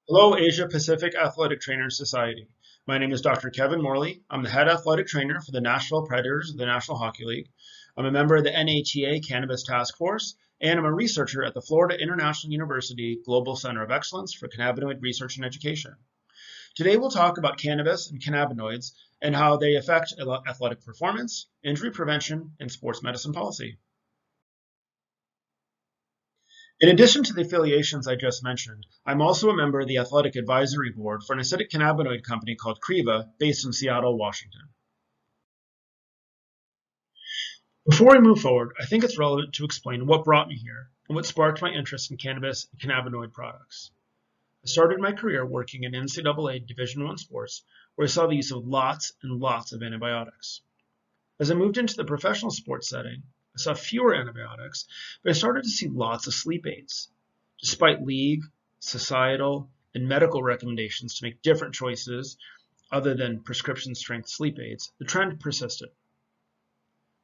Hello, Asia Pacific Athletic Trainers Society. My name is Dr. Kevin Morley. I'm the head athletic trainer for the Nashville Predators of the National Hockey League. I'm a member of the NATA Cannabis Task Force, and I'm a researcher at the Florida International University Global Center of Excellence for Cannabinoid Research and Education. Today, we'll talk about cannabis and cannabinoids and how they affect athletic performance, injury prevention, and sports medicine policy. In addition to the affiliations I just mentioned, I'm also a member of the Athletic Advisory Board for an acidic cannabinoid company called Creva, based in Seattle, Washington. Before we move forward, I think it's relevant to explain what brought me here and what sparked my interest in cannabis and cannabinoid products. I started my career working in NCAA Division I sports, where I saw the use of lots and lots of antibiotics. As I moved into the professional sports setting, I saw fewer antibiotics, but I started to see lots of sleep aids. Despite league, societal, and medical recommendations to make different choices other than prescription strength sleep aids, the trend persisted.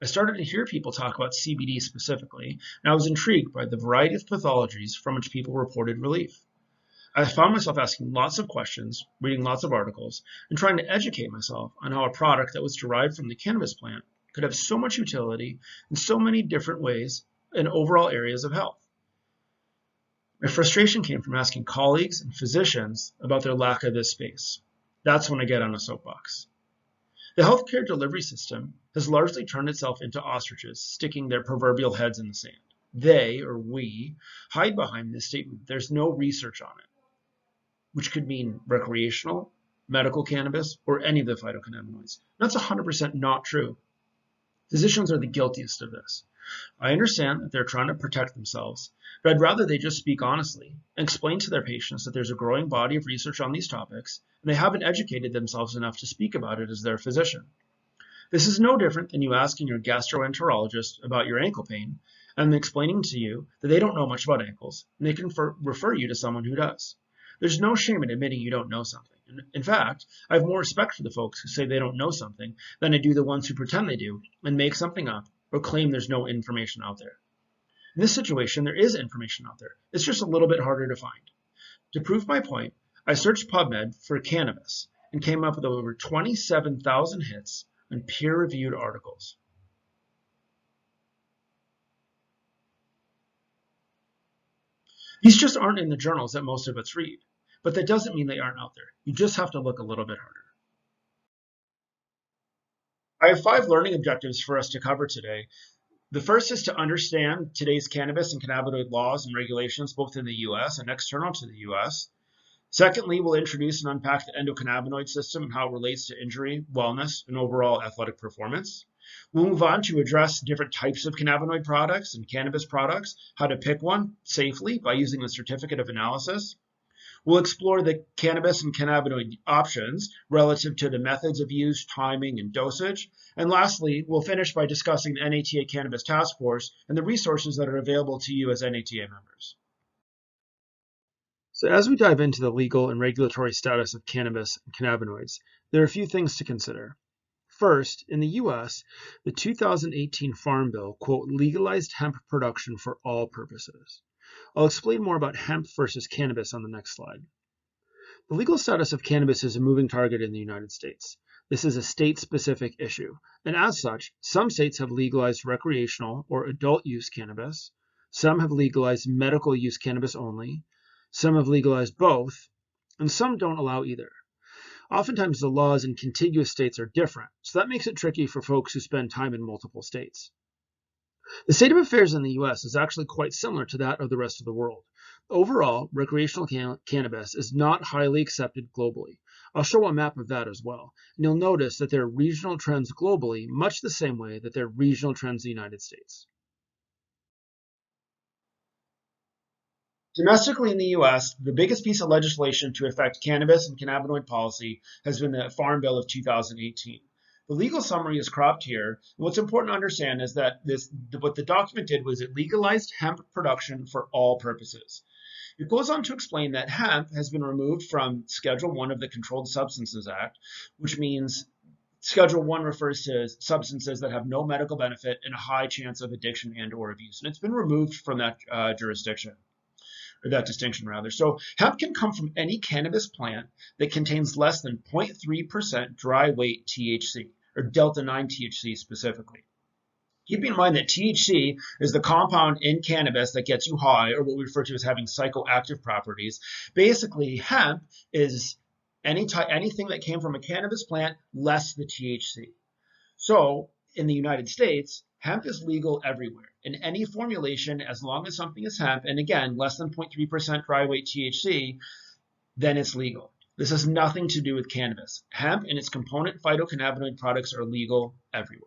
I started to hear people talk about CBD specifically, and I was intrigued by the variety of pathologies from which people reported relief. I found myself asking lots of questions, reading lots of articles, and trying to educate myself on how a product that was derived from the cannabis plant could have so much utility in so many different ways in overall areas of health. My frustration came from asking colleagues and physicians about their lack of this space. That's when I get on a soapbox. The healthcare delivery system has largely turned itself into ostriches sticking their proverbial heads in the sand. They, or we, hide behind this statement. There's no research on it, which could mean recreational, medical cannabis, or any of the phytocannabinoids. That's 100% not true. Physicians are the guiltiest of this. I understand that they're trying to protect themselves, but I'd rather they just speak honestly and explain to their patients that there's a growing body of research on these topics, and they haven't educated themselves enough to speak about it as their physician. This is no different than you asking your gastroenterologist about your ankle pain and explaining to you that they don't know much about ankles, and they can refer you to someone who does. There's no shame in admitting you don't know something. In fact, I have more respect for the folks who say they don't know something than I do the ones who pretend they do and make something up or claim there's no information out there. In this situation, there is information out there. It's just a little bit harder to find. To prove my point, I searched PubMed for cannabis and came up with over 27,000 hits on peer-reviewed articles. These just aren't in the journals that most of us read, but that doesn't mean they aren't out there. You just have to look a little bit harder. I have 5 learning objectives for us to cover today. The first is to understand today's cannabis and cannabinoid laws and regulations, both in the US and external to the US. Secondly, we'll introduce and unpack the endocannabinoid system and how it relates to injury, wellness, and overall athletic performance. We'll move on to address different types of cannabinoid products and cannabis products, how to pick one safely by using the certificate of analysis. We'll explore the cannabis and cannabinoid options relative to the methods of use, timing, and dosage. And lastly, we'll finish by discussing the NATA Cannabis Task Force and the resources that are available to you as NATA members. So as we dive into the legal and regulatory status of cannabis and cannabinoids, there are a few things to consider. First, in the US, the 2018 Farm Bill, quote, legalized hemp production for all purposes. I'll explain more about hemp versus cannabis on the next slide. The legal status of cannabis is a moving target in the United States. This is a state-specific issue, and as such, some states have legalized recreational or adult use cannabis, some have legalized medical use cannabis only, some have legalized both, and some don't allow either. Oftentimes the laws in contiguous states are different, so that makes it tricky for folks who spend time in multiple states. The state of affairs in the US is actually quite similar to that of the rest of the world. Overall, recreational cannabis is not highly accepted globally. I'll show a map of that as well, and you'll notice that there are regional trends globally, much the same way that there are regional trends in the United States. Domestically in the US, the biggest piece of legislation to affect cannabis and cannabinoid policy has been the Farm Bill of 2018. The legal summary is cropped here. And what's important to understand is that what the document did was it legalized hemp production for all purposes. It goes on to explain that hemp has been removed from Schedule 1 of the Controlled Substances Act, which means Schedule 1 refers to substances that have no medical benefit and a high chance of addiction and or abuse. And it's been removed from that jurisdiction. or that distinction rather. So hemp can come from any cannabis plant that contains less than 0.3% dry weight THC, or delta 9 THC specifically. Keeping in mind that THC is the compound in cannabis that gets you high, or what we refer to as having psychoactive properties. Basically, hemp is anything that came from a cannabis plant less the THC. So in the United States, hemp is legal everywhere in any formulation as long as something is hemp, and again, less than 0.3% dry weight THC, then it's legal. This has nothing to do with cannabis. Hemp and its component phytocannabinoid products are legal everywhere.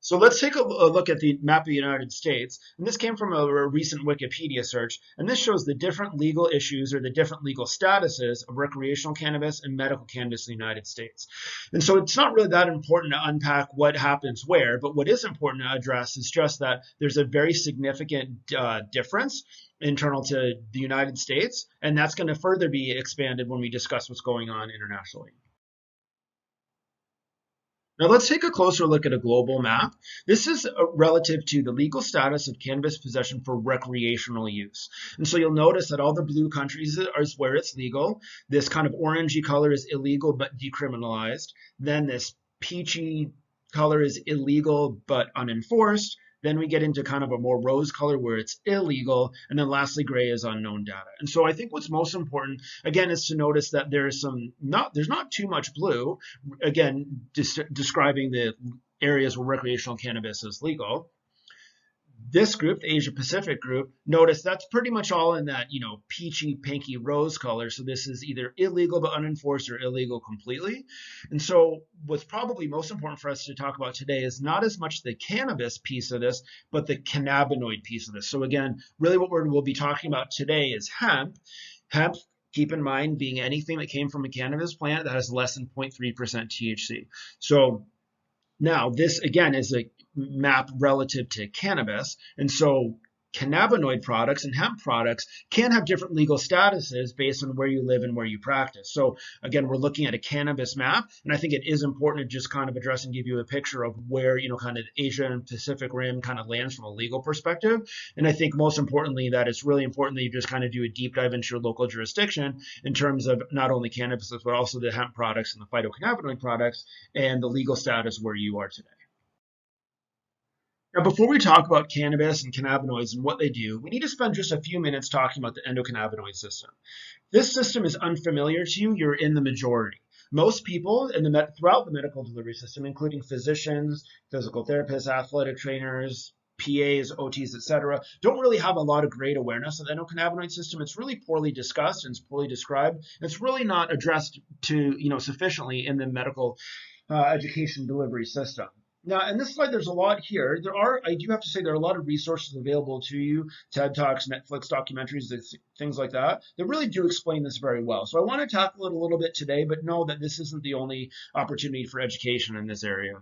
So let's take a look at the map of the United States. And this came from a recent Wikipedia search. And this shows the different legal issues or the different legal statuses of recreational cannabis and medical cannabis in the United States. And so it's not really that important to unpack what happens where, but what is important to address is just that there's a very significant difference internal to the United States. And that's going to further be expanded when we discuss what's going on internationally. Now let's take a closer look at a global map. This is relative to the legal status of cannabis possession for recreational use. And so you'll notice that all the blue countries is where it's legal. This kind of orangey color is illegal but decriminalized. Then this peachy color is illegal but unenforced. Then we get into kind of a more rose color where it's illegal. And then lastly, gray is unknown data. And so I think what's most important, again, is to notice that there's not too much blue, again, describing the areas where recreational cannabis is legal. This group, the Asia Pacific group, notice that's pretty much all in that, peachy, pinky rose color. So this is either illegal but unenforced or illegal completely. And so what's probably most important for us to talk about today is not as much the cannabis piece of this, but the cannabinoid piece of this. So again, really what we'll be talking about today is hemp. Hemp, keep in mind, being anything that came from a cannabis plant that has less than 0.3% THC. So now, this, again, is a map relative to cannabis. And so cannabinoid products and hemp products can have different legal statuses based on where you live and where you practice. So again, we're looking at a cannabis map, and I think it is important to just kind of address and give you a picture of where, kind of Asia and Pacific Rim kind of lands from a legal perspective. And I think most importantly that it's really important that you just kind of do a deep dive into your local jurisdiction in terms of not only cannabis, but also the hemp products and the phytocannabinoid products and the legal status where you are today. Now, before we talk about cannabis and cannabinoids and what they do, we need to spend just a few minutes talking about the endocannabinoid system. If this system is unfamiliar to you, you're in the majority. Most people throughout the medical delivery system, including physicians, physical therapists, athletic trainers, PAs, OTs, etc., don't really have a lot of great awareness of the endocannabinoid system. It's really poorly discussed and it's poorly described. It's really not addressed sufficiently in the medical education delivery system. Now, in this slide, there's a lot here. I do have to say, there are a lot of resources available to you, TED Talks, Netflix documentaries, things like that really do explain this very well. So I want to tackle it a little bit today, but know that this isn't the only opportunity for education in this area.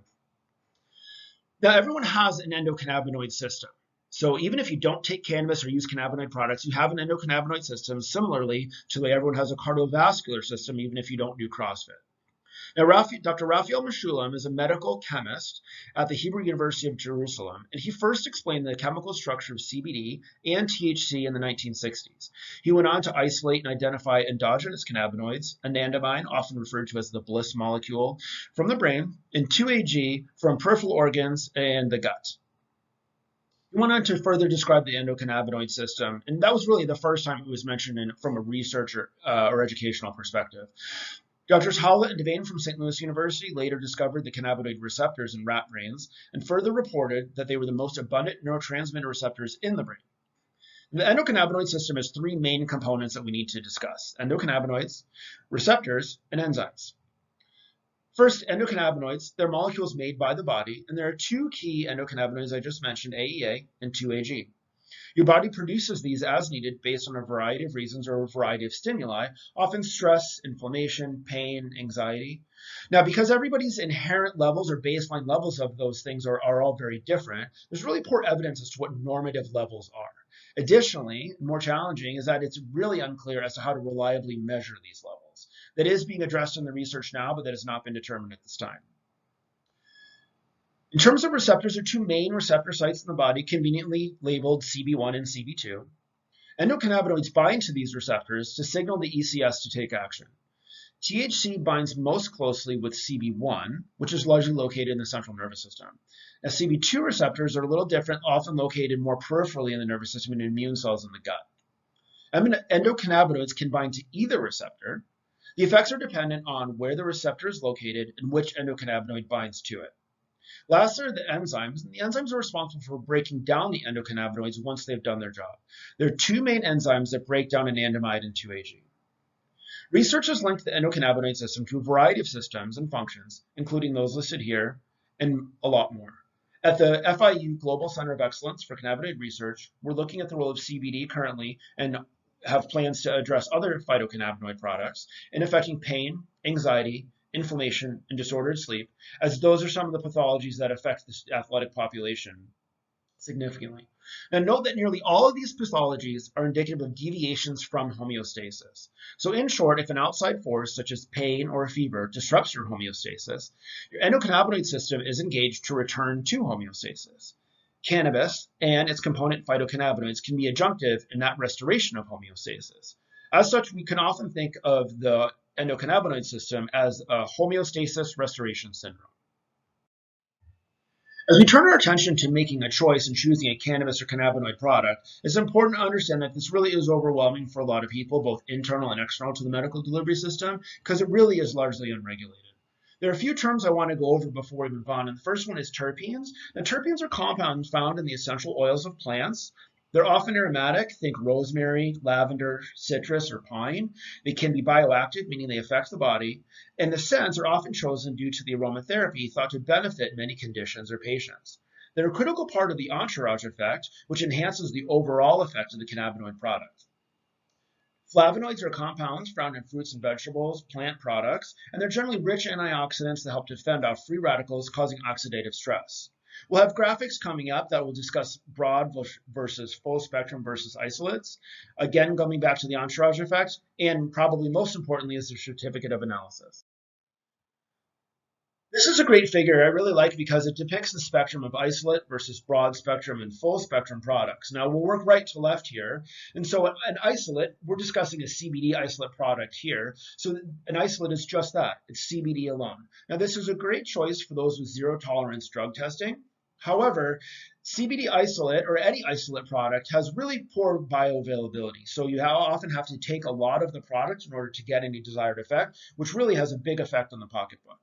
Now, everyone has an endocannabinoid system. So even if you don't take cannabis or use cannabinoid products, you have an endocannabinoid system, similarly to the way everyone has a cardiovascular system, even if you don't do CrossFit. Now, Dr. Raphael Mechoulam is a medical chemist at the Hebrew University of Jerusalem, and he first explained the chemical structure of CBD and THC in the 1960s. He went on to isolate and identify endogenous cannabinoids, anandamide, often referred to as the bliss molecule, from the brain, and 2-AG from peripheral organs and the gut. He went on to further describe the endocannabinoid system, and that was really the first time it was mentioned from a researcher or educational perspective. Drs. Howlett and Devane from St. Louis University later discovered the cannabinoid receptors in rat brains and further reported that they were the most abundant neurotransmitter receptors in the brain. The endocannabinoid system has three main components that we need to discuss: endocannabinoids, receptors, and enzymes. First, endocannabinoids, they're molecules made by the body, and there are two key endocannabinoids I just mentioned, AEA and 2-AG. Your body produces these as needed based on a variety of reasons or a variety of stimuli, often stress, inflammation, pain, anxiety. Now, because everybody's inherent levels or baseline levels of those things are all very different, there's really poor evidence as to what normative levels are. Additionally, more challenging is that it's really unclear as to how to reliably measure these levels. That is being addressed in the research now, but that has not been determined at this time. In terms of receptors, there are two main receptor sites in the body, conveniently labeled CB1 and CB2. Endocannabinoids bind to these receptors to signal the ECS to take action. THC binds most closely with CB1, which is largely located in the central nervous system. Now, CB2 receptors are a little different, often located more peripherally in the nervous system and immune cells in the gut. Endocannabinoids can bind to either receptor. The effects are dependent on where the receptor is located and which endocannabinoid binds to it. Last are the enzymes, and the enzymes are responsible for breaking down the endocannabinoids once they've done their job. There are two main enzymes that break down anandamide and 2-AG. Research has linked the endocannabinoid system to a variety of systems and functions, including those listed here, and a lot more. At the FIU Global Center of Excellence for Cannabinoid Research, we're looking at the role of CBD currently and have plans to address other phytocannabinoid products in affecting pain, anxiety, inflammation, and disordered sleep, as those are some of the pathologies that affect the athletic population significantly. Now note that nearly all of these pathologies are indicative of deviations from homeostasis. So in short, if an outside force such as pain or a fever disrupts your homeostasis, your endocannabinoid system is engaged to return to homeostasis. Cannabis and its component phytocannabinoids can be adjunctive in that restoration of homeostasis. As such, we can often think of the endocannabinoid system as a homeostasis restoration syndrome. As we turn our attention to making a choice and choosing a cannabis or cannabinoid product, it's important to understand that this really is overwhelming for a lot of people, both internal and external to the medical delivery system, because it really is largely unregulated. There are a few terms I want to go over before we move on, and the first one is terpenes. Now, terpenes are compounds found in the essential oils of plants. They're often aromatic, think rosemary, lavender, citrus, or pine. They can be bioactive, meaning they affect the body, and the scents are often chosen due to the aromatherapy thought to benefit many conditions or patients. They're a critical part of the entourage effect, which enhances the overall effect of the cannabinoid product. Flavonoids are compounds found in fruits and vegetables, plant products, and they're generally rich in antioxidants that help to fend off free radicals causing oxidative stress. We'll have graphics coming up that will discuss broad versus full spectrum versus isolates. Again, going back to the entourage effect, and probably most importantly is the certificate of analysis. This is a great figure I really like because it depicts the spectrum of isolate versus broad spectrum and full spectrum products. Now we'll work right to left here. And so an isolate, we're discussing a CBD isolate product here. So an isolate is just that, it's CBD alone. Now this is a great choice for those with zero tolerance drug testing. However, CBD isolate or any isolate product has really poor bioavailability. So you often have to take a lot of the product in order to get any desired effect, which really has a big effect on the pocketbook.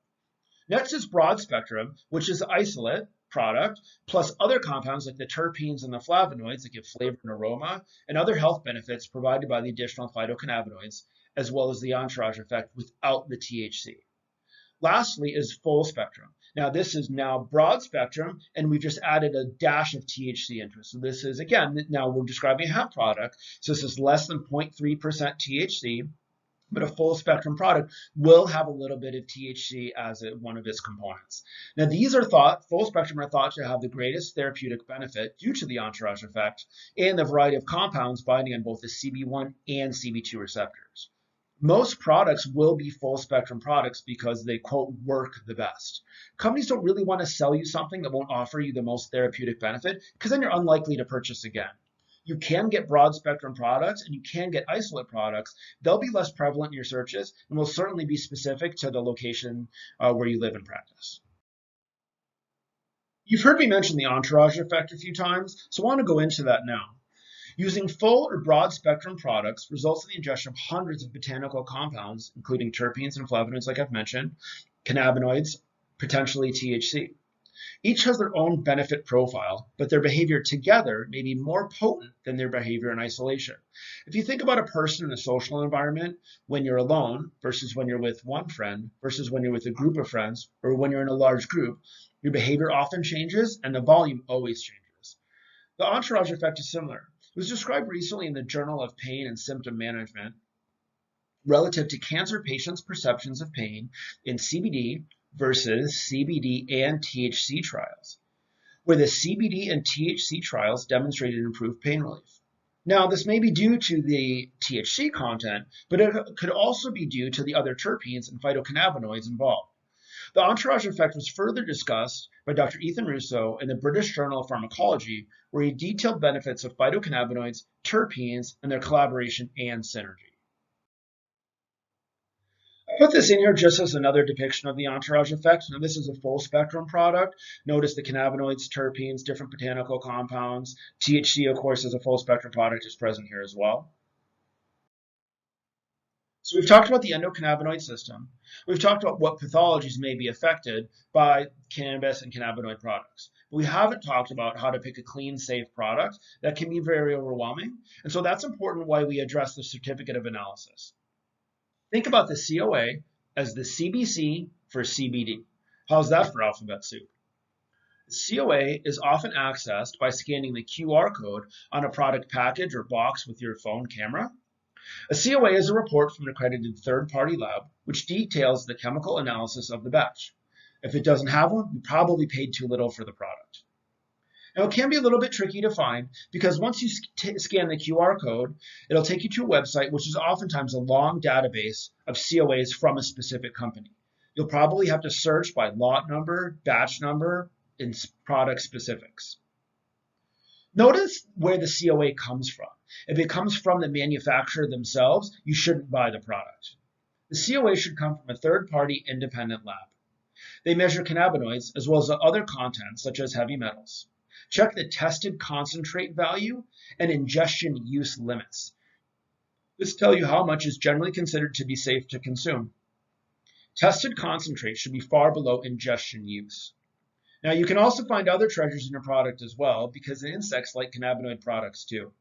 Next is broad spectrum, which is isolate product, plus other compounds like the terpenes and the flavonoids that give flavor and aroma, and other health benefits provided by the additional phytocannabinoids, as well as the entourage effect without the THC. Lastly is full spectrum. Now this is now broad spectrum, and we've just added a dash of THC into it. So this is, again, now we're describing a hemp product, so this is less than 0.3% THC, but a full spectrum product will have a little bit of THC as one of its components. Now these are full spectrum are thought to have the greatest therapeutic benefit due to the entourage effect and the variety of compounds binding on both the CB1 and CB2 receptors. Most products will be full spectrum products because they, quote, work the best. Companies don't really want to sell you something that won't offer you the most therapeutic benefit because then you're unlikely to purchase again. You can get broad spectrum products and you can get isolate products. They'll be less prevalent in your searches and will certainly be specific to the location where you live and practice. You've heard me mention the entourage effect a few times, so I want to go into that now. Using full or broad spectrum products results in the ingestion of hundreds of botanical compounds, including terpenes and flavonoids, like I've mentioned, cannabinoids, potentially THC. Each has their own benefit profile, but their behavior together may be more potent than their behavior in isolation. If you think about a person in a social environment, when you're alone versus when you're with one friend versus when you're with a group of friends or when you're in a large group, your behavior often changes and the volume always changes. The entourage effect is similar. It was described recently in the Journal of Pain and Symptom Management relative to cancer patients' perceptions of pain in CBD versus CBD and THC trials, where the CBD and THC trials demonstrated improved pain relief. Now, this may be due to the THC content, but it could also be due to the other terpenes and phytocannabinoids involved. The entourage effect was further discussed by Dr. Ethan Russo in the British Journal of Pharmacology, where he detailed benefits of phytocannabinoids, terpenes, and their collaboration and synergy. I put this in here just as another depiction of the entourage effect. Now, this is a full spectrum product. Notice the cannabinoids, terpenes, different botanical compounds. THC, of course, is a full spectrum product, is present here as well. So we've talked about the endocannabinoid system. We've talked about what pathologies may be affected by cannabis and cannabinoid products. But we haven't talked about how to pick a clean, safe product. That can be very overwhelming. And so that's important why we address the certificate of analysis. Think about the COA as the CBC for CBD. How's that for alphabet soup? The COA is often accessed by scanning the QR code on a product package or box with your phone camera. A COA is a report from an accredited third-party lab which details the chemical analysis of the batch. If it doesn't have one, you probably paid too little for the product. Now, it can be a little bit tricky to find because once you scan the QR code, it'll take you to a website which is oftentimes a long database of COAs from a specific company. You'll probably have to search by lot number, batch number, and product specifics. Notice where the COA comes from. If it comes from the manufacturer themselves, you shouldn't buy the product. The COA should come from a third-party independent lab. They measure cannabinoids as well as other contents such as heavy metals. Check the tested concentrate value and ingestion use limits. This tells you how much is generally considered to be safe to consume. Tested concentrate should be far below ingestion use. Now, you can also find other treasures in your product as well because the insects like cannabinoid products too.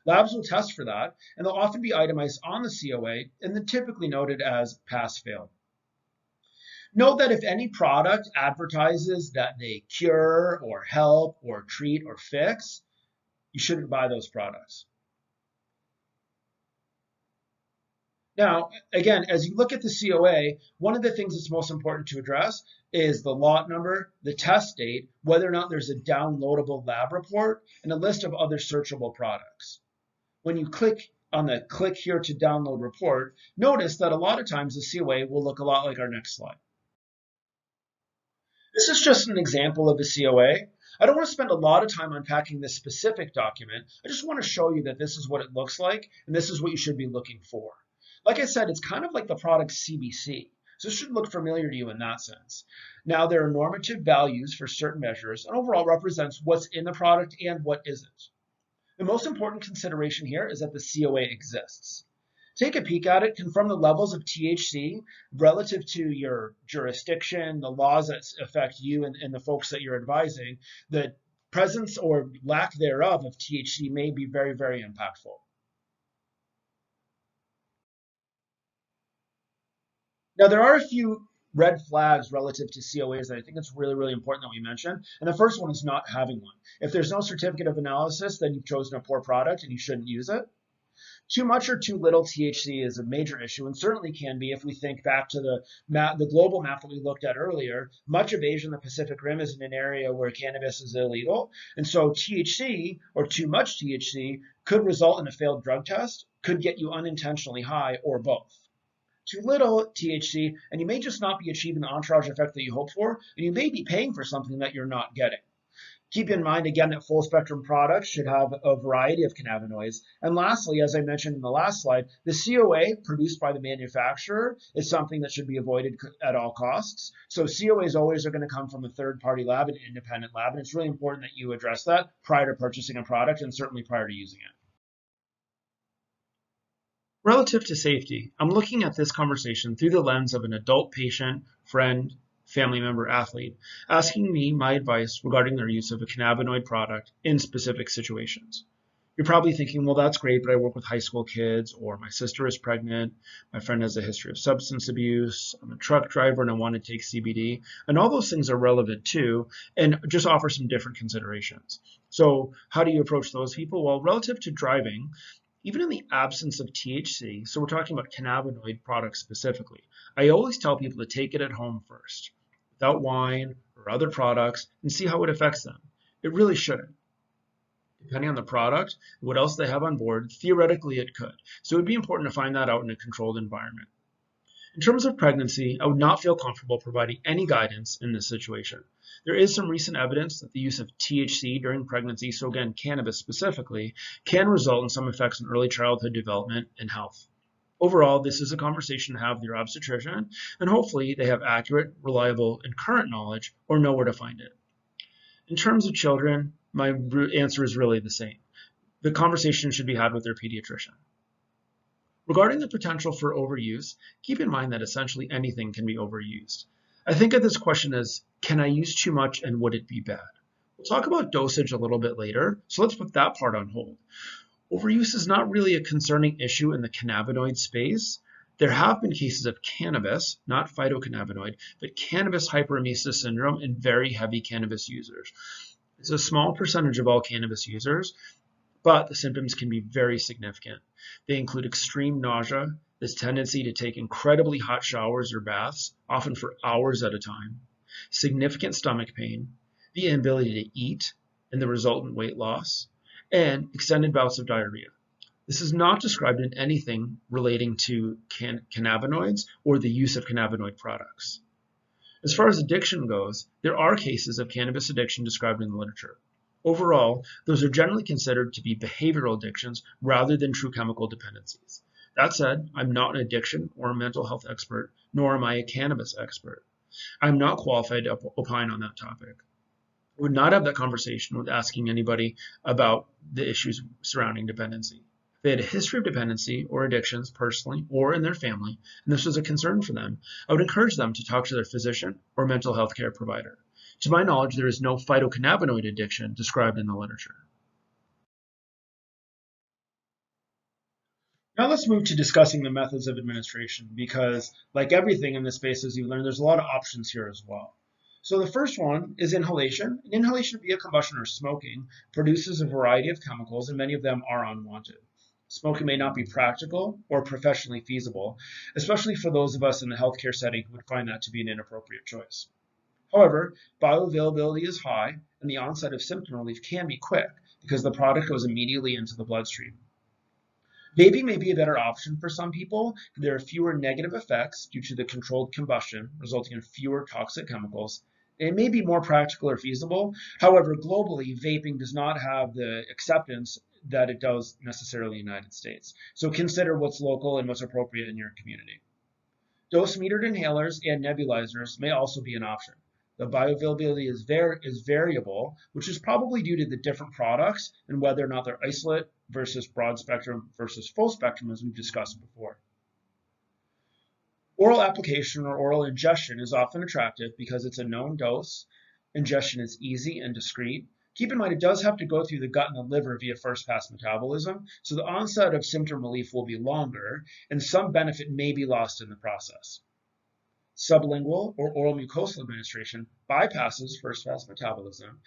Labs will test for that, and they'll often be itemized on the COA and then typically noted as pass-fail. Note that if any product advertises that they cure or help or treat or fix, you shouldn't buy those products. Now, again, as you look at the COA, one of the things that's most important to address is the lot number, the test date, whether or not there's a downloadable lab report, and a list of other searchable products. When you click on the click here to download report, notice that a lot of times the COA will look a lot like our next slide. This is just an example of the COA. I don't want to spend a lot of time unpacking this specific document. I just want to show you that this is what it looks like, and this is what you should be looking for. Like I said, it's kind of like the product CBC, so it should look familiar to you in that sense. Now, there are normative values for certain measures, and overall represents what's in the product and what isn't. The most important consideration here is that the COA exists. Take a peek at it, confirm the levels of THC relative to your jurisdiction, the laws that affect you and the folks that you're advising. The presence or lack thereof of THC may be very, very impactful. Now, there are a few red flags relative to COAs that I think it's really, really important that we mention. And the first one is not having one. If there's no certificate of analysis, then you've chosen a poor product and you shouldn't use it. Too much or too little THC is a major issue, and certainly can be if we think back to the global map that we looked at earlier. Much of Asia and the Pacific Rim is in an area where cannabis is illegal, and so THC or too much THC could result in a failed drug test, could get you unintentionally high, or both. Too little THC, and you may just not be achieving the entourage effect that you hope for, and you may be paying for something that you're not getting. Keep in mind, again, that full spectrum products should have a variety of cannabinoids. And lastly, as I mentioned in the last slide, the COA produced by the manufacturer is something that should be avoided at all costs. So COAs always are going to come from a third-party lab, an independent lab, and it's really important that you address that prior to purchasing a product and certainly prior to using it. Relative to safety, I'm looking at this conversation through the lens of an adult patient, friend, family member, athlete, asking me my advice regarding their use of a cannabinoid product in specific situations. You're probably thinking, well, that's great, but I work with high school kids, or my sister is pregnant, my friend has a history of substance abuse, I'm a truck driver and I want to take CBD, and all those things are relevant too, and just offer some different considerations. So how do you approach those people? Well, relative to driving, even in the absence of THC, so we're talking about cannabinoid products specifically, I always tell people to take it at home first, without wine or other products, and see how it affects them. It really shouldn't. Depending on the product, what else they have on board, theoretically it could. So it would be important to find that out in a controlled environment. In terms of pregnancy, I would not feel comfortable providing any guidance in this situation. There is some recent evidence that the use of THC during pregnancy, so again, cannabis specifically, can result in some effects on early childhood development and health. Overall, this is a conversation to have with your obstetrician, and hopefully they have accurate, reliable, and current knowledge or know where to find it. In terms of children, my answer is really the same. The conversation should be had with their pediatrician. Regarding the potential for overuse, keep in mind that essentially anything can be overused. I think of this question as, can I use too much and would it be bad? We'll talk about dosage a little bit later, so let's put that part on hold. Overuse is not really a concerning issue in the cannabinoid space. There have been cases of cannabis, not phytocannabinoid, but cannabis hyperemesis syndrome in very heavy cannabis users. It's a small percentage of all cannabis users, but the symptoms can be very significant. They include extreme nausea, this tendency to take incredibly hot showers or baths, often for hours at a time, significant stomach pain, the inability to eat, and the resultant weight loss, and extended bouts of diarrhea. This is not described in anything relating to cannabinoids or the use of cannabinoid products. As far as addiction goes, there are cases of cannabis addiction described in the literature. Overall, those are generally considered to be behavioral addictions rather than true chemical dependencies. That said, I'm not an addiction or a mental health expert, nor am I a cannabis expert. I'm not qualified to opine on that topic. I would not have that conversation with asking anybody about the issues surrounding dependency. If they had a history of dependency or addictions personally or in their family, and this was a concern for them, I would encourage them to talk to their physician or mental health care provider. To my knowledge, there is no phytocannabinoid addiction described in the literature. Now let's move to discussing the methods of administration because, like everything in this space, as you learn, there's a lot of options here as well. So the first one is inhalation. And inhalation via combustion or smoking produces a variety of chemicals, and many of them are unwanted. Smoking may not be practical or professionally feasible, especially for those of us in the healthcare setting who would find that to be an inappropriate choice. However, bioavailability is high, and the onset of symptom relief can be quick because the product goes immediately into the bloodstream. Vaping may be a better option for some people. There are fewer negative effects due to the controlled combustion, resulting in fewer toxic chemicals. It may be more practical or feasible. However, globally, vaping does not have the acceptance that it does necessarily in the United States. So consider what's local and what's appropriate in your community. Dose-metered inhalers and nebulizers may also be an option. The bioavailability is variable, which is probably due to the different products and whether or not they're isolate versus broad spectrum versus full spectrum, as we've discussed before. Oral application or oral ingestion is often attractive because it's a known dose. Ingestion is easy and discreet. Keep in mind, it does have to go through the gut and the liver via first-pass metabolism, so the onset of symptom relief will be longer, and some benefit may be lost in the process. Sublingual or oral mucosal administration bypasses first-pass metabolism,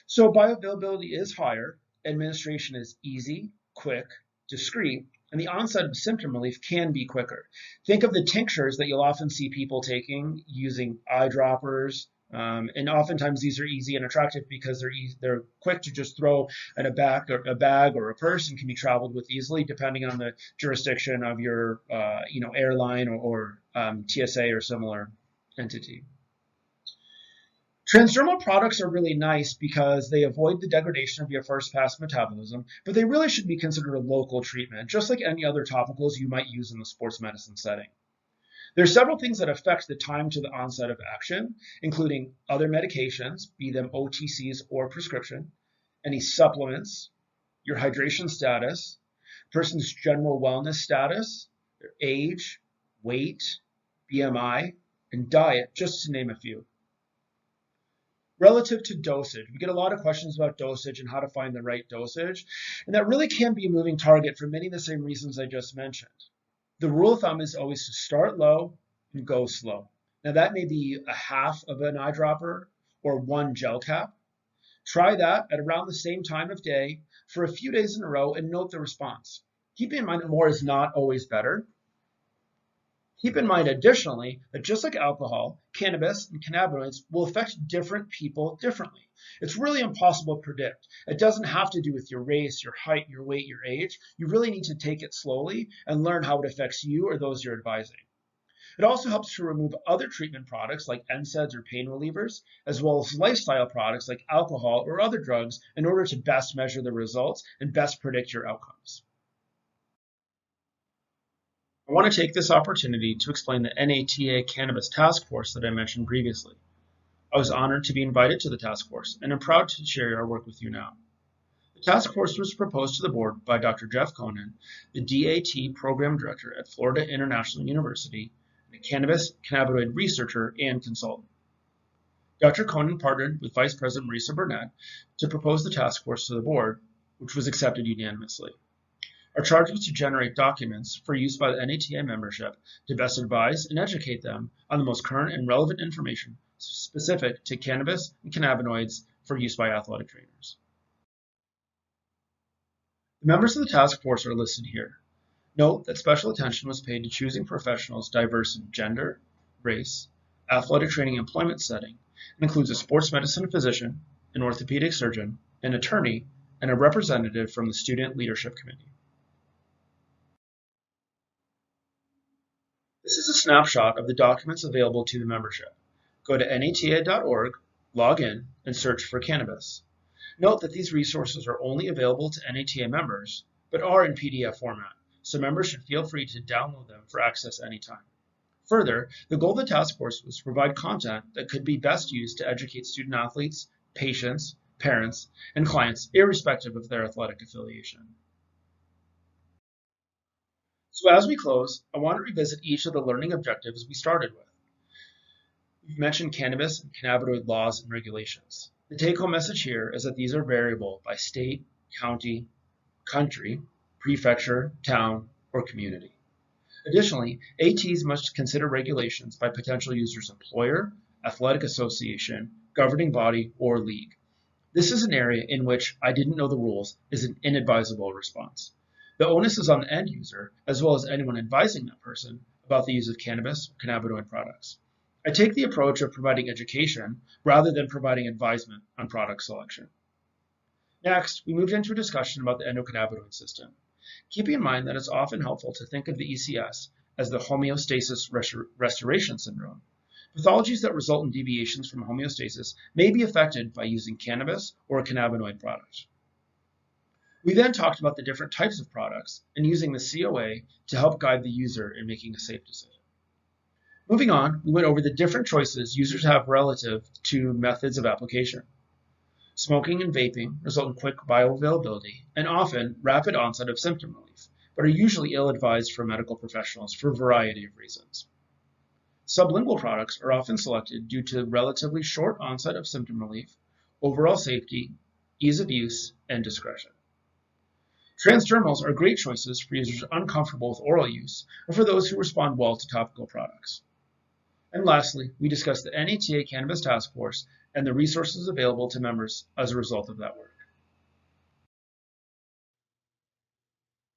so bioavailability is higher, administration is easy, quick, discreet, and the onset of symptom relief can be quicker. Think of the tinctures that you'll often see people taking using eyedroppers, and oftentimes these are easy and attractive because they're quick to just throw in a bag or a purse and can be traveled with easily, depending on the jurisdiction of your airline or TSA or similar entity. Transdermal products are really nice because they avoid the degradation of your first-pass metabolism, but they really should be considered a local treatment, just like any other topicals you might use in the sports medicine setting. There are several things that affect the time to the onset of action, including other medications, be them OTCs or prescription, any supplements, your hydration status, person's general wellness status, their age, weight, BMI, and diet, just to name a few. Relative to dosage, we get a lot of questions about dosage and how to find the right dosage, and that really can be a moving target for many of the same reasons I just mentioned. The rule of thumb is always to start low and go slow. Now that may be a half of an eyedropper or one gel cap. Try that at around the same time of day for a few days in a row and note the response. Keep in mind that more is not always better. Keep in mind additionally that just like alcohol, cannabis and cannabinoids will affect different people differently. It's really impossible to predict. It doesn't have to do with your race, your height, your weight, your age. You really need to take it slowly and learn how it affects you or those you're advising. It also helps to remove other treatment products like NSAIDs or pain relievers, as well as lifestyle products like alcohol or other drugs in order to best measure the results and best predict your outcomes. I want to take this opportunity to explain the NATA Cannabis Task Force that I mentioned previously. I was honored to be invited to the task force, and I'm proud to share our work with you now. The task force was proposed to the board by Dr. Jeff Conan, the DAT Program Director at Florida International University, and a cannabis cannabinoid researcher and consultant. Dr. Conan partnered with Vice President Marisa Burnett to propose the task force to the board, which was accepted unanimously. Our charge was to generate documents for use by the NATA membership to best advise and educate them on the most current and relevant information specific to cannabis and cannabinoids for use by athletic trainers. The members of the task force are listed here. Note that special attention was paid to choosing professionals diverse in gender, race, athletic training employment setting, and includes a sports medicine physician, an orthopedic surgeon, an attorney, and a representative from the Student Leadership Committee. This is a snapshot of the documents available to the membership. Go to nata.org, log in, and search for cannabis. Note that these resources are only available to NATA members, but are in PDF format, so members should feel free to download them for access anytime. Further, the goal of the task force was to provide content that could be best used to educate student athletes, patients, parents, and clients, irrespective of their athletic affiliation. So as we close, I want to revisit each of the learning objectives we started with. We've mentioned cannabis and cannabinoid laws and regulations. The take-home message here is that these are variable by state, county, country, prefecture, town, or community. Additionally, ATs must consider regulations by potential users' employer, athletic association, governing body, or league. This is an area in which "I didn't know the rules" is an inadvisable response. The onus is on the end user, as well as anyone advising that person about the use of cannabis or cannabinoid products. I take the approach of providing education rather than providing advisement on product selection. Next, we moved into a discussion about the endocannabinoid system. Keeping in mind that it's often helpful to think of the ECS as the homeostasis restoration syndrome. Pathologies that result in deviations from homeostasis may be affected by using cannabis or a cannabinoid product. We then talked about the different types of products and using the COA to help guide the user in making a safe decision. Moving on, we went over the different choices users have relative to methods of application. Smoking and vaping result in quick bioavailability and often rapid onset of symptom relief, but are usually ill-advised for medical professionals for a variety of reasons. Sublingual products are often selected due to relatively short onset of symptom relief, overall safety, ease of use, and discretion. Transdermals are great choices for users uncomfortable with oral use or for those who respond well to topical products. And lastly, we discussed the NATA Cannabis Task Force and the resources available to members as a result of that work.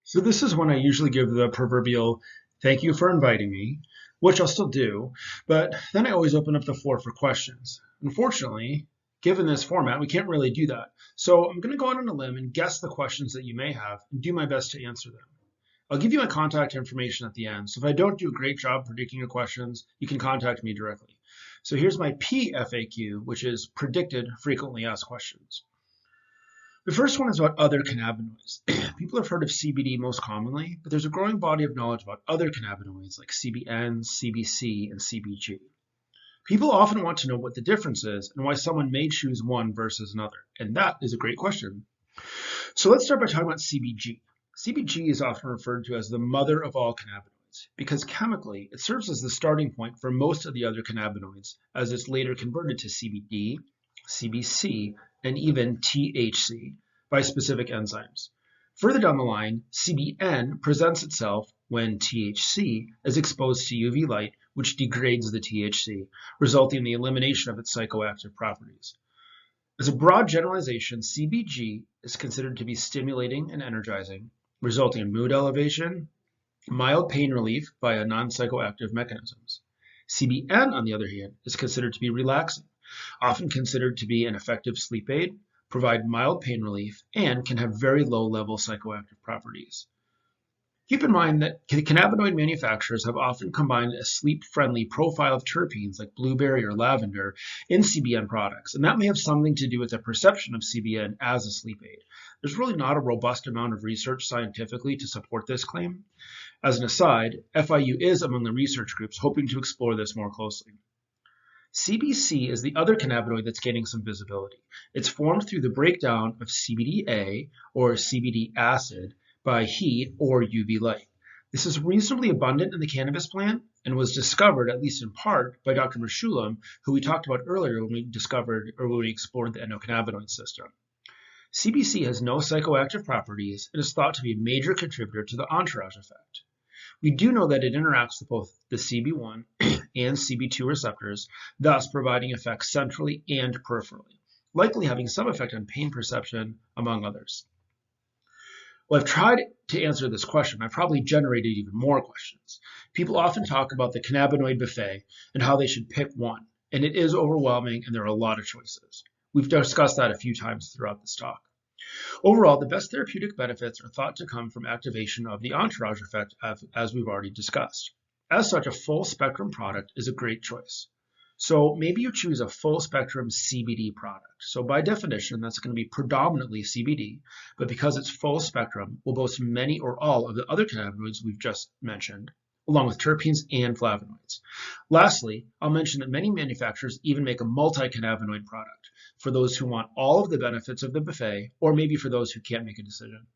So this is when I usually give the proverbial "thank you for inviting me," which I'll still do, but then I always open up the floor for questions. Unfortunately, given this format, we can't really do that. So I'm going to go out on a limb and guess the questions that you may have and do my best to answer them. I'll give you my contact information at the end, so if I don't do a great job predicting your questions, you can contact me directly. So here's my PFAQ, which is predicted frequently asked questions. The first one is about other cannabinoids. People have heard of CBD most commonly, but there's a growing body of knowledge about other cannabinoids like CBN, CBC, and CBG. People often want to know what the difference is and why someone may choose one versus another, and that is a great question. So let's start by talking about CBG. CBG is often referred to as the mother of all cannabinoids because chemically it serves as the starting point for most of the other cannabinoids as it's later converted to CBD, CBC, and even THC by specific enzymes. Further down the line, CBN presents itself when THC is exposed to UV light, which degrades the THC, resulting in the elimination of its psychoactive properties. As a broad generalization, CBG is considered to be stimulating and energizing, resulting in mood elevation, mild pain relief via non-psychoactive mechanisms. CBN, on the other hand, is considered to be relaxing, often considered to be an effective sleep aid, provide mild pain relief, and can have very low-level psychoactive properties. Keep in mind that cannabinoid manufacturers have often combined a sleep-friendly profile of terpenes like blueberry or lavender in CBN products, and that may have something to do with the perception of CBN as a sleep aid. There's really not a robust amount of research scientifically to support this claim. As an aside, FIU is among the research groups hoping to explore this more closely. CBC is the other cannabinoid that's gaining some visibility. It's formed through the breakdown of CBDA, or CBD acid, by heat or UV light. This is reasonably abundant in the cannabis plant and was discovered, at least in part, by Dr. Meshulam, who we talked about earlier when we explored the endocannabinoid system. CBC has no psychoactive properties and is thought to be a major contributor to the entourage effect. We do know that it interacts with both the CB1 and CB2 receptors, thus providing effects centrally and peripherally, likely having some effect on pain perception, among others. Well, I've tried to answer this question. I've probably generated even more questions. People often talk about the cannabinoid buffet and how they should pick one, and it is overwhelming and there are a lot of choices. We've discussed that a few times throughout this talk. Overall, the best therapeutic benefits are thought to come from activation of the entourage effect, as we've already discussed. As such, a full spectrum product is a great choice. So maybe you choose a full spectrum CBD product. So by definition, that's going to be predominantly CBD, but because it's full spectrum, will boast many or all of the other cannabinoids we've just mentioned, along with terpenes and flavonoids. Lastly, I'll mention that many manufacturers even make a multi-cannabinoid product for those who want all of the benefits of the buffet, or maybe for those who can't make a decision.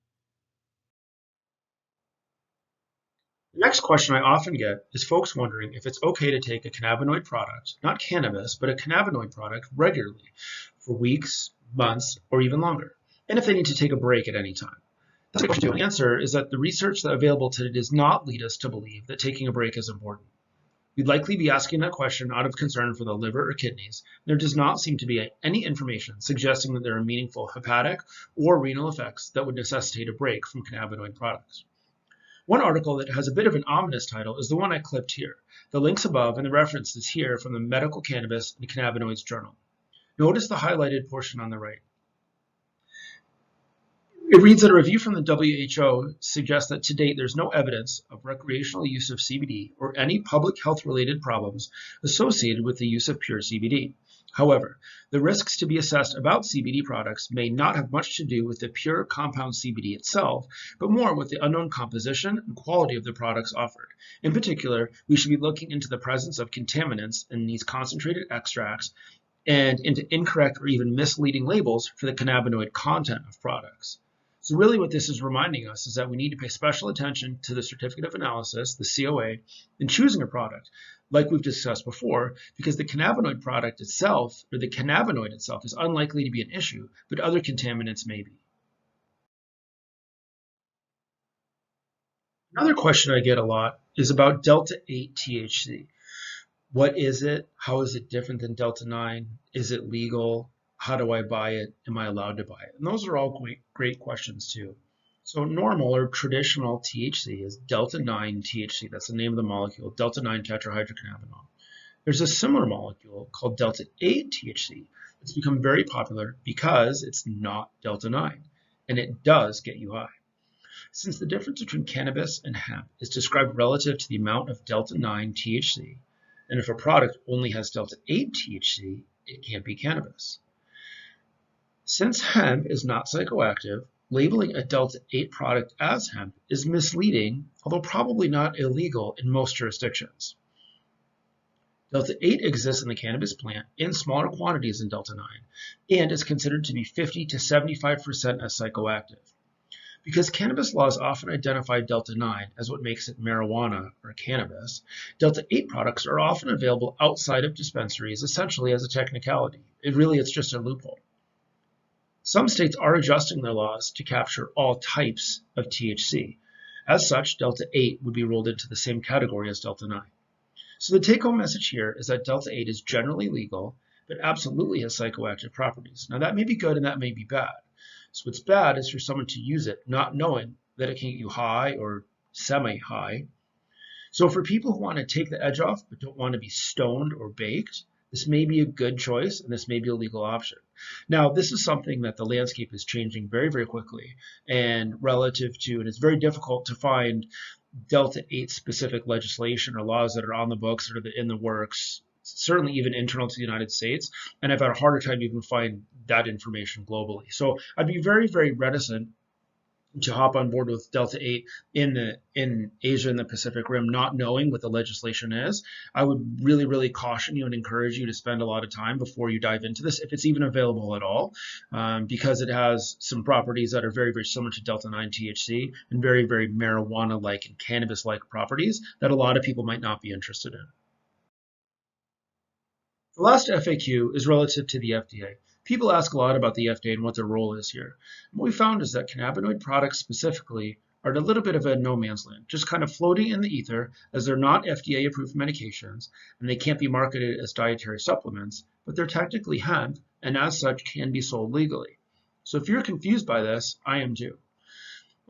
The next question I often get is folks wondering if it's okay to take a cannabinoid product, not cannabis, but a cannabinoid product regularly for weeks, months, or even longer, and if they need to take a break at any time. That's a question too. The answer is that the research that available today does not lead us to believe that taking a break is important. We'd likely be asking that question out of concern for the liver or kidneys. There does not seem to be any information suggesting that there are meaningful hepatic or renal effects that would necessitate a break from cannabinoid products. One article that has a bit of an ominous title is the one I clipped here. The links above and the reference is here from the Medical Cannabis and Cannabinoids Journal. Notice the highlighted portion on the right. It reads that a review from the WHO suggests that to date there's no evidence of recreational use of CBD or any public health related problems associated with the use of pure CBD. However, the risks to be assessed about CBD products may not have much to do with the pure compound CBD itself, but more with the unknown composition and quality of the products offered. In particular, we should be looking into the presence of contaminants in these concentrated extracts and into incorrect or even misleading labels for the cannabinoid content of products. So really what this is reminding us is that we need to pay special attention to the certificate of analysis, the COA, in choosing a product, like we've discussed before, because the cannabinoid product itself, or the cannabinoid itself, is unlikely to be an issue, but other contaminants may be. Another question I get a lot is about Delta-8 THC. What is it? How is it different than Delta-9? Is it legal? How do I buy it? Am I allowed to buy it? And those are all great questions too. So normal or traditional THC is Delta-9 THC. That's the name of the molecule, Delta-9 tetrahydrocannabinol. There's a similar molecule called Delta-8 THC that's become very popular because it's not Delta-9, and it does get you high. Since the difference between cannabis and hemp is described relative to the amount of Delta-9 THC, and if a product only has Delta-8 THC, it can't be cannabis. Since hemp is not psychoactive, labeling a Delta-8 product as hemp is misleading, although probably not illegal in most jurisdictions. Delta-8 exists in the cannabis plant in smaller quantities than Delta-9 and is considered to be 50 to 75% as psychoactive. Because cannabis laws often identify Delta-9 as what makes it marijuana or cannabis, Delta-8 products are often available outside of dispensaries essentially as a technicality. It's just a loophole. Some states are adjusting their laws to capture all types of THC. As such, Delta-8 would be rolled into the same category as Delta-9. So the take-home message here is that Delta-8 is generally legal, but absolutely has psychoactive properties. Now that may be good and that may be bad. So what's bad is for someone to use it not knowing that it can get you high or semi-high. So for people who want to take the edge off but don't want to be stoned or baked, This may be a good choice, and this may be a legal option. Now, this is something that the landscape is changing very, very quickly, and relative to, and it's very difficult to find Delta 8 specific legislation or laws that are on the books or in the works, certainly even internal to the United States. And I've had a harder time even finding that information globally. So I'd be very, very reticent to hop on board with Delta 8 in Asia and the Pacific Rim, not knowing what the legislation is. I would really, really caution you and encourage you to spend a lot of time before you dive into this, if it's even available at all, because it has some properties that are very, very similar to Delta 9 THC and very, very marijuana-like and cannabis-like properties that a lot of people might not be interested in. The last FAQ is relative to the FDA. People ask a lot about the FDA and what their role is here. And what we found is that cannabinoid products specifically are in a little bit of a no man's land, just kind of floating in the ether, as they're not FDA approved medications and they can't be marketed as dietary supplements, but they're technically hemp and as such can be sold legally. So if you're confused by this, I am too.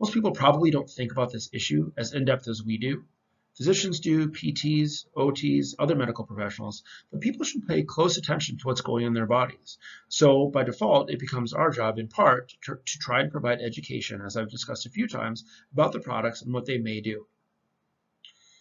Most people probably don't think about this issue as in-depth as we do. Physicians do, PTs, OTs, other medical professionals, but people should pay close attention to what's going on in their bodies. So by default, it becomes our job in part to try and provide education, as I've discussed a few times, about the products and what they may do.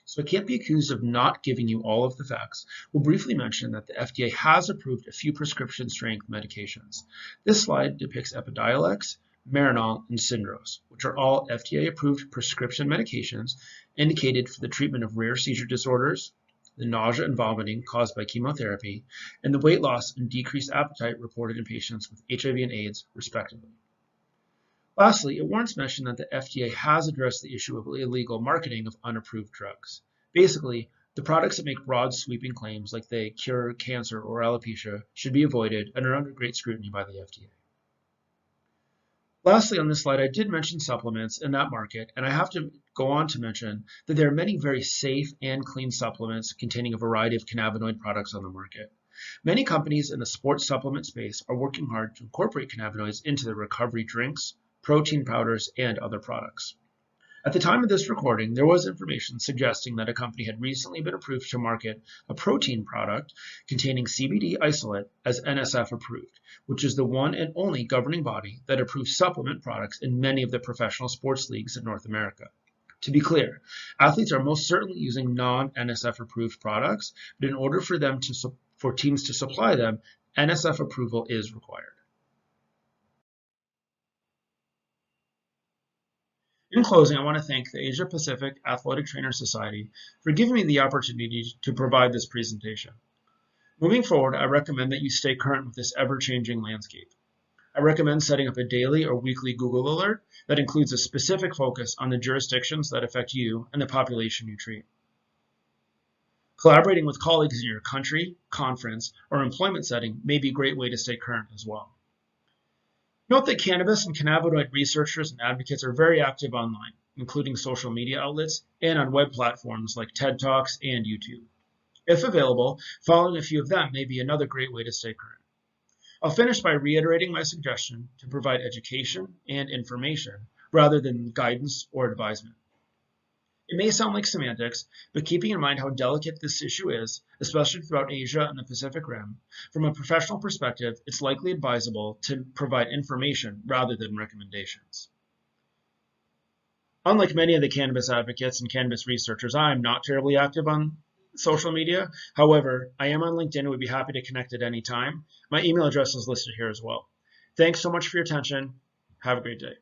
So I can't be accused of not giving you all of the facts. We'll briefly mention that the FDA has approved a few prescription strength medications. This slide depicts Epidiolex, Marinol, and Syndros, which are all FDA-approved prescription medications indicated for the treatment of rare seizure disorders, the nausea and vomiting caused by chemotherapy, and the weight loss and decreased appetite reported in patients with HIV and AIDS, respectively. Lastly, it warrants mention that the FDA has addressed the issue of illegal marketing of unapproved drugs. Basically, the products that make broad sweeping claims like they cure cancer or alopecia should be avoided and are under great scrutiny by the FDA. Lastly, on this slide, I did mention supplements in that market, and I have to go on to mention that there are many very safe and clean supplements containing a variety of cannabinoid products on the market. Many companies in the sports supplement space are working hard to incorporate cannabinoids into their recovery drinks, protein powders, and other products. At the time of this recording, there was information suggesting that a company had recently been approved to market a protein product containing CBD isolate as NSF approved, which is the one and only governing body that approves supplement products in many of the professional sports leagues in North America. To be clear, athletes are most certainly using non-NSF approved products, but in order for teams to supply them, NSF approval is required. In closing, I want to thank the Asia Pacific Athletic Trainer Society for giving me the opportunity to provide this presentation. Moving forward, I recommend that you stay current with this ever-changing landscape. I recommend setting up a daily or weekly Google alert that includes a specific focus on the jurisdictions that affect you and the population you treat. Collaborating with colleagues in your country, conference, or employment setting may be a great way to stay current as well. Note that cannabis and cannabinoid researchers and advocates are very active online, including social media outlets and on web platforms like TED Talks and YouTube. If available, following a few of them may be another great way to stay current. I'll finish by reiterating my suggestion to provide education and information rather than guidance or advisement. It may sound like semantics, but keeping in mind how delicate this issue is, especially throughout Asia and the Pacific Rim, from a professional perspective, it's likely advisable to provide information rather than recommendations. Unlike many of the cannabis advocates and cannabis researchers, I am not terribly active on social media. However, I am on LinkedIn and would be happy to connect at any time. My email address is listed here as well. Thanks so much for your attention. Have a great day.